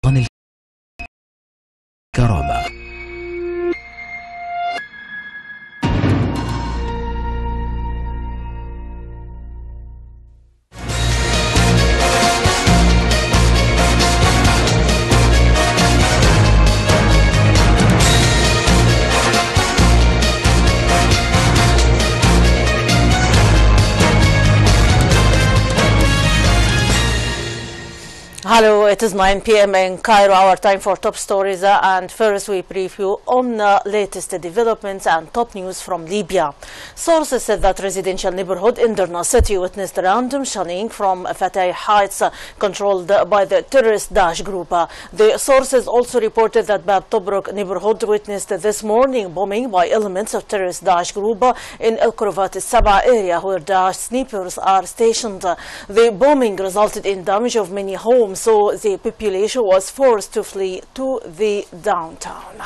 وطن الكرامة. Hello, it is 9 p.m. in Cairo, our time for top stories, and first we preview on the latest developments and top news from Libya. Sources said that residential neighborhood in Derna city witnessed random shelling from Fatah Heights controlled by the terrorist Daesh group. The sources also reported that Bab Tobruk neighborhood witnessed this morning bombing by elements of terrorist Daesh group in El Kurvat al-Saba area where Daesh snipers are stationed. The bombing resulted in damage of many homes, so the population was forced to flee to the downtown.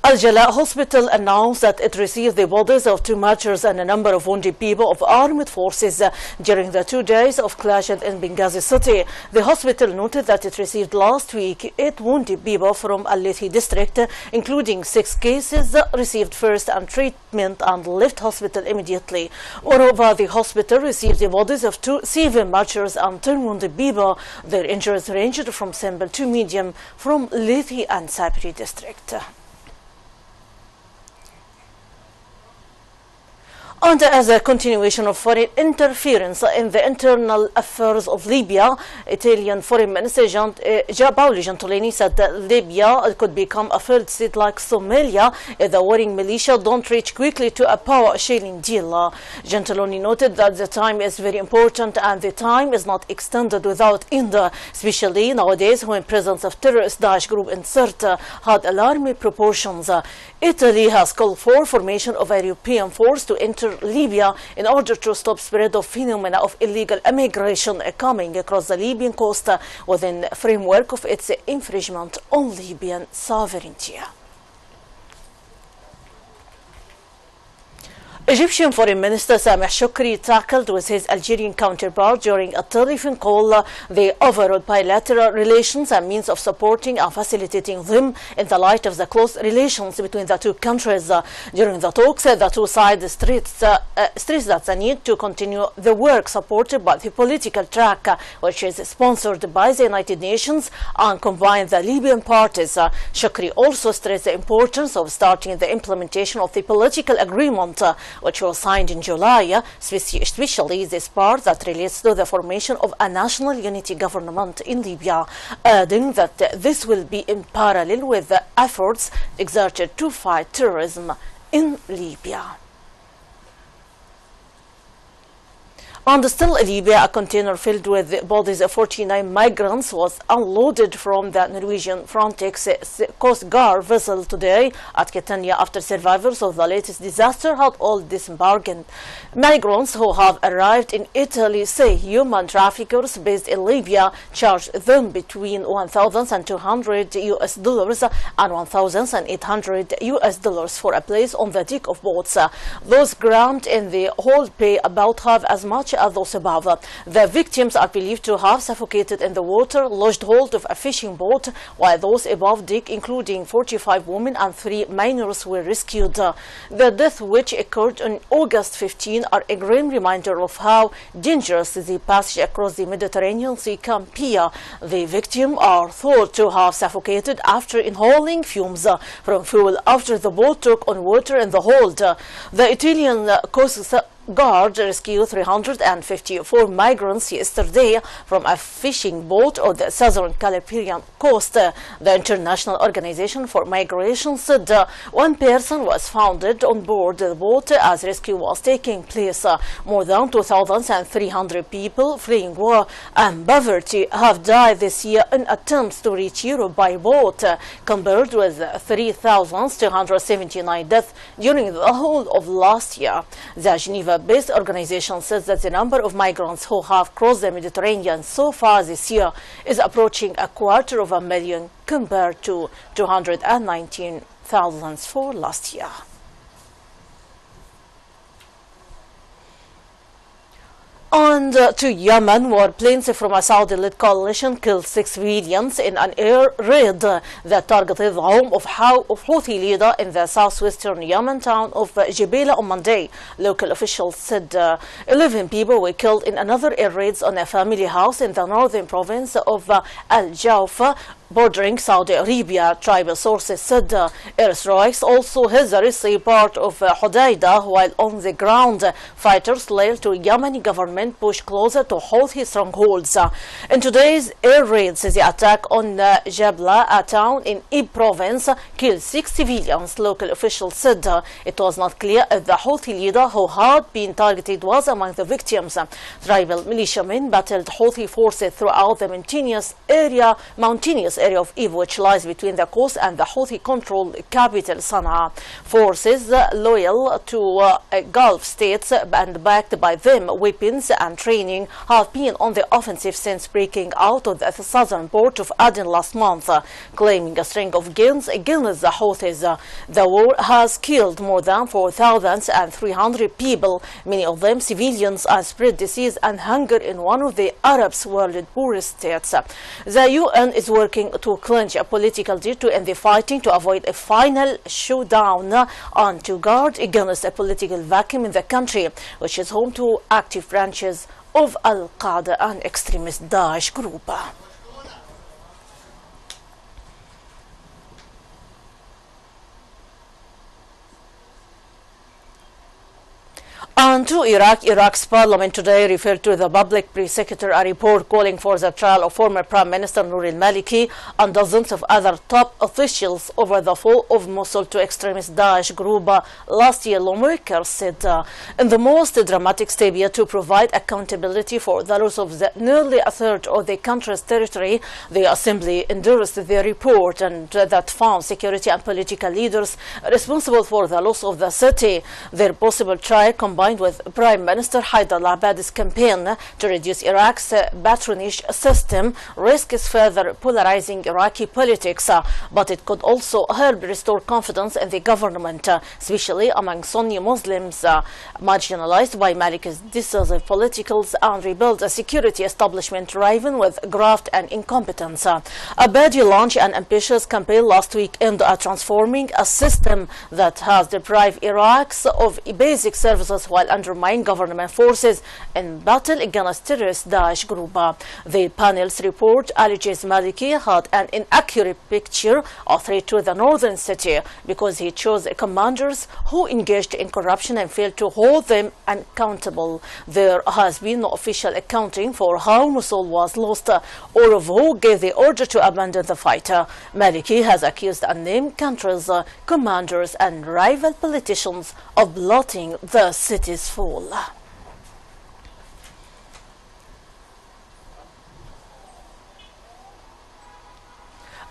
Al-Jala Hospital announced that it received the bodies of 2 martyrs and a number of wounded people of armed forces during the 2 days of clashes in Benghazi city. The hospital noted that it received last week 8 wounded people from Al-Lithi district, including 6 cases received first and treatment and left hospital immediately. Moreover, the hospital received the bodies of 2 civil martyrs and 10 wounded people. Their injuries ranged from simple to medium from Lithi and Sabri district. And as a continuation of foreign interference in the internal affairs of Libya, Italian Foreign Minister Paolo Gentiloni said that Libya could become a failed state like Somalia if the warring militia don't reach quickly to a power-sharing deal. Gentiloni noted that the time is very important and the time is not extended without end, especially nowadays when presence of terrorist Daesh group in Sirte had alarming proportions. Italy has called for formation of a European force to enter Libya in order to stop spread of phenomena of illegal immigration coming across the Libyan coast within the framework of its infringement on Libyan sovereignty. Egyptian Foreign Minister Sameh Shoukry tackled with his Algerian counterpart during a telephone call the overall bilateral relations and means of supporting and facilitating them in the light of the close relations between the 2 countries. During the talks, the 2 sides stressed that the need to continue the work supported by the political track, which is sponsored by the United Nations, and combine the Libyan parties. Shoukry also stressed the importance of starting the implementation of the political agreement which was signed in July, especially this part that relates to the formation of a national unity government in Libya, adding that this will be in parallel with the efforts exerted to fight terrorism in Libya. And still in Libya, a container filled with the bodies of 49 migrants was unloaded from the Norwegian Frontex Coast Guard vessel today at Catania after survivors of the latest disaster had all disembarked. Migrants who have arrived in Italy say human traffickers based in Libya charge them between $1,200 and $1,800 for a place on the deck of boats. Those grabbed in the hold pay about half as much as those above. The victims are believed to have suffocated in the water, lodged hold of a fishing boat, while those above deck, including 45 women and 3 minors, were rescued. The deaths, which occurred on August 15, are a grim reminder of how dangerous the passage across the Mediterranean Sea can be. The victims are thought to have suffocated after inhaling fumes from fuel after the boat took on water in the hold. The Italian Coast Guard rescued 354 migrants yesterday from a fishing boat on the southern Calabrian coast. The International Organization for Migration said 1 person was found on board the boat as rescue was taking place. More than 2,300 people fleeing war and poverty have died this year in attempts to reach Europe by boat, compared with 3,279 deaths during the whole of last year. The Geneva-based organization says that the number of migrants who have crossed the Mediterranean so far this year is approaching 250,000 compared to 219,000 for last year. And to Yemen, where planes from a Saudi-led coalition killed 6 civilians in an air raid that targeted the home of Houthi leader in the southwestern Yemen town of Jebela on Monday. Local officials said 11 people were killed in another air raids on a family house in the northern province of Al-Jawf, bordering Saudi Arabia. Tribal sources said airstrikes also hit the sea part of Hodeidah, while on the ground, fighters loyal to Yemeni government pushed closer to Houthi strongholds. In today's air raids, the attack on Jabla, a town in Ib province, killed 6 civilians. Local officials said it was not clear if the Houthi leader who had been targeted was among the victims. Tribal militiamen battled Houthi forces throughout the mountainous area of Ib, which lies between the coast and the Houthi-controlled capital Sana'a. Forces loyal to Gulf states and backed by them weapons and training have been on the offensive since breaking out of the southern port of Aden last month, claiming a string of gains against the Houthis. The war has killed more than 4,300 people, many of them civilians, and spread disease and hunger in one of the Arab's world's poorest states. The UN is working to clinch a political deal to end the fighting, to avoid a final showdown, and to guard against a political vacuum in the country, which is home to active branches of Al-Qaeda and extremist Daesh group. And to Iraq, Iraq's parliament today referred to the public prosecutor a report calling for the trial of former Prime Minister Nouri al-Maliki and dozens of other top officials over the fall of Mosul to extremist Daesh group last year. Lawmakers said in the most dramatic step yet to provide accountability for the loss of nearly a third of the country's territory, the assembly endorsed the report and that found security and political leaders responsible for the loss of the city. Their possible trial combined with Prime Minister Haider al-Abadi's campaign to reduce Iraq's patronage system risks further polarizing Iraqi politics, but it could also help restore confidence in the government, especially among Sunni Muslims marginalized by Maliki's decisive politicals, and rebuild a security establishment riven with graft and incompetence. Abadi launched an ambitious campaign last week aimed at transforming a system that has deprived Iraq of basic services while undermining government forces in battle against terrorist Daesh group. The panel's report alleges Maliki had an inaccurate picture of threat to the northern city because he chose commanders who engaged in corruption and failed to hold them accountable. There has been no official accounting for how Mosul was lost or of who gave the order to abandon the fight. Maliki has accused unnamed countries, commanders and rival politicians of blotting the city's fall.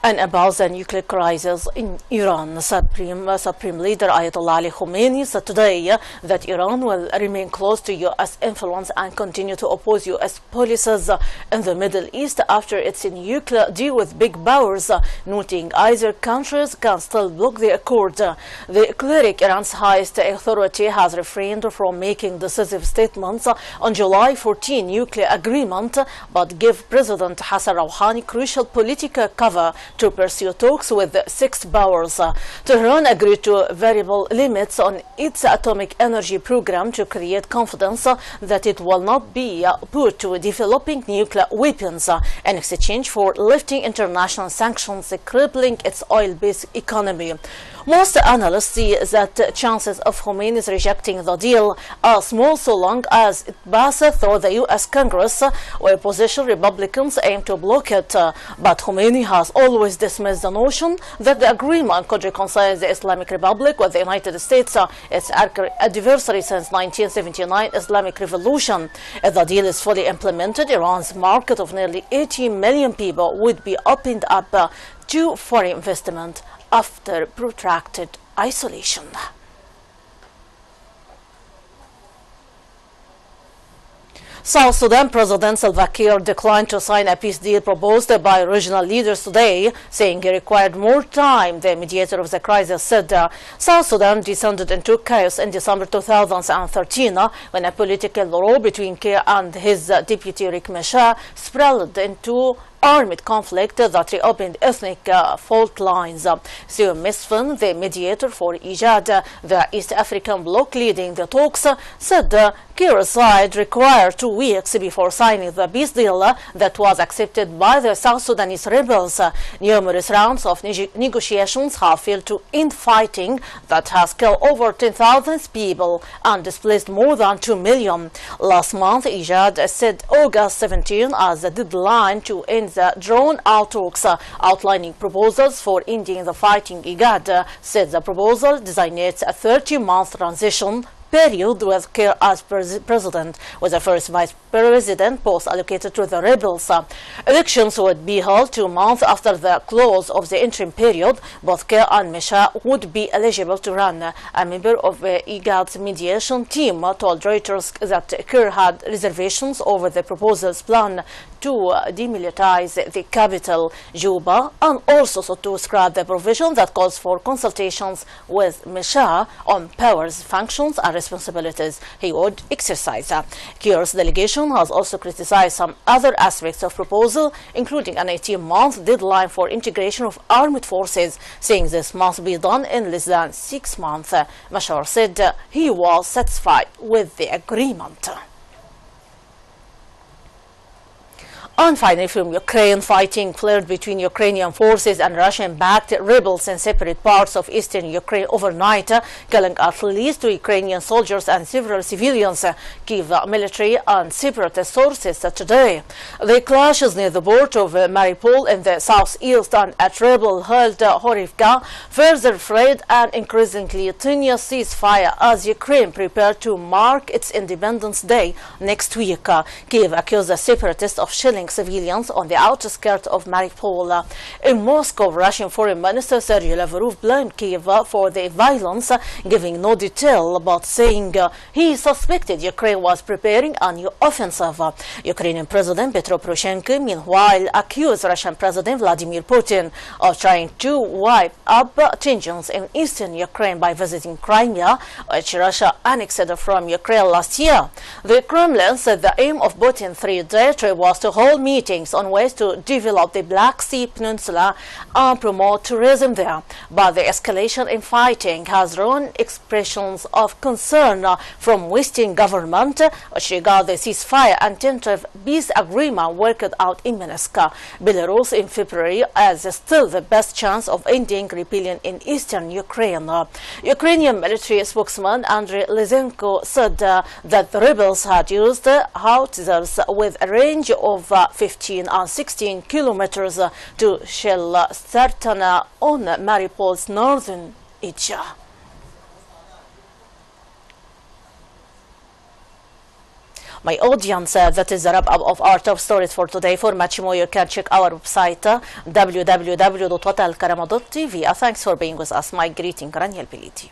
And about the nuclear crisis in Iran, Supreme Leader Ayatollah Ali Khamenei said today that Iran will remain close to U.S. influence and continue to oppose U.S. policies in the Middle East after its nuclear deal with big powers, noting either countries can still block the accord. The cleric, Iran's highest authority, has refrained from making decisive statements on July 14 nuclear agreement, but gave President Hassan Rouhani crucial political cover to pursue talks with 6 powers. Tehran agreed to variable limits on its atomic energy program to create confidence that it will not be put to developing nuclear weapons in exchange for lifting international sanctions crippling its oil-based economy. Most analysts see that chances of Khomeinis rejecting the deal are small so long as it passes through the U.S. Congress, where opposition Republicans aim to block it. But Khomeini has always dismissed the notion that the agreement could reconcile the Islamic Republic with the United States, its adversary since 1979 Islamic Revolution. If the deal is fully implemented, Iran's market of nearly 80 million people would be opened up to foreign investment after protracted isolation. South Sudan President Salva Kiir declined to sign a peace deal proposed by regional leaders today, saying he required more time. The mediator of the crisis said South Sudan descended into chaos in December 2013 when a political row between Kiir and his deputy Riek Machar spiraled into armed conflict that reopened ethnic fault lines. Sue Misfin, the mediator for IJAD, the East African bloc leading the talks, said Kiir's side required 2 weeks before signing the peace deal that was accepted by the South Sudanese rebels. Numerous rounds of negotiations have failed to end fighting that has killed over 10,000 people and displaced more than 2 million. Last month, IJAD set August 17 as the deadline to end the drawn-out talks, outlining proposals for ending the fighting. IJAD said the proposal designates a 30-month transition period with Kiir as president, with the first vice president post allocated to the rebels. Elections would be held 2 months after the close of the interim period. Both Kiir and Machar would be eligible to run. A member of IJAD's mediation team told Reuters that Kiir had reservations over the proposal's plan to demilitarize the capital, Juba, and also to scrap the provision that calls for consultations with Machar on powers, functions, and responsibilities he would exercise. Kiir's delegation has also criticized some other aspects of proposal, including an 18-month deadline for integration of armed forces, saying this must be done in less than 6 months. Machar said he was satisfied with the agreement. And finally, from Ukraine, fighting flared between Ukrainian forces and Russian-backed rebels in separate parts of eastern Ukraine overnight, killing at least 2 Ukrainian soldiers and several civilians, Kyiv military and separatist sources said today. The clashes near the border of Mariupol in the southeast and at rebel-held Horivka further frayed an increasingly tenuous ceasefire as Ukraine prepared to mark its Independence Day next week. Kyiv accused the separatists of shelling civilians on the outskirts of Mariupol. In Moscow, Russian Foreign Minister Sergei Lavrov blamed Kyiv for the violence, giving no detail but saying he suspected Ukraine was preparing a new offensive. Ukrainian President Petro Poroshenko, meanwhile, accused Russian President Vladimir Putin of trying to wipe up tensions in eastern Ukraine by visiting Crimea, which Russia annexed from Ukraine last year. The Kremlin said the aim of Putin's 3-day trip was to hold meetings on ways to develop the Black Sea Peninsula and promote tourism there. But the escalation in fighting has drawn expressions of concern from Western government, which regard the ceasefire and tentative peace agreement worked out in Minsk. Belarus in February as still the best chance of ending rebellion in eastern Ukraine. Ukrainian military spokesman Andriy Lysenko said that the rebels had used howitzers with a range of 15 and 16 kilometers to shell Sartana on Mariupol's northern edge. My audience, that is the wrap-up of our top stories for today. For much more, you can check our website, www.الكرامة.tv. Thanks for being with us. My greeting, Rania El-Beleady.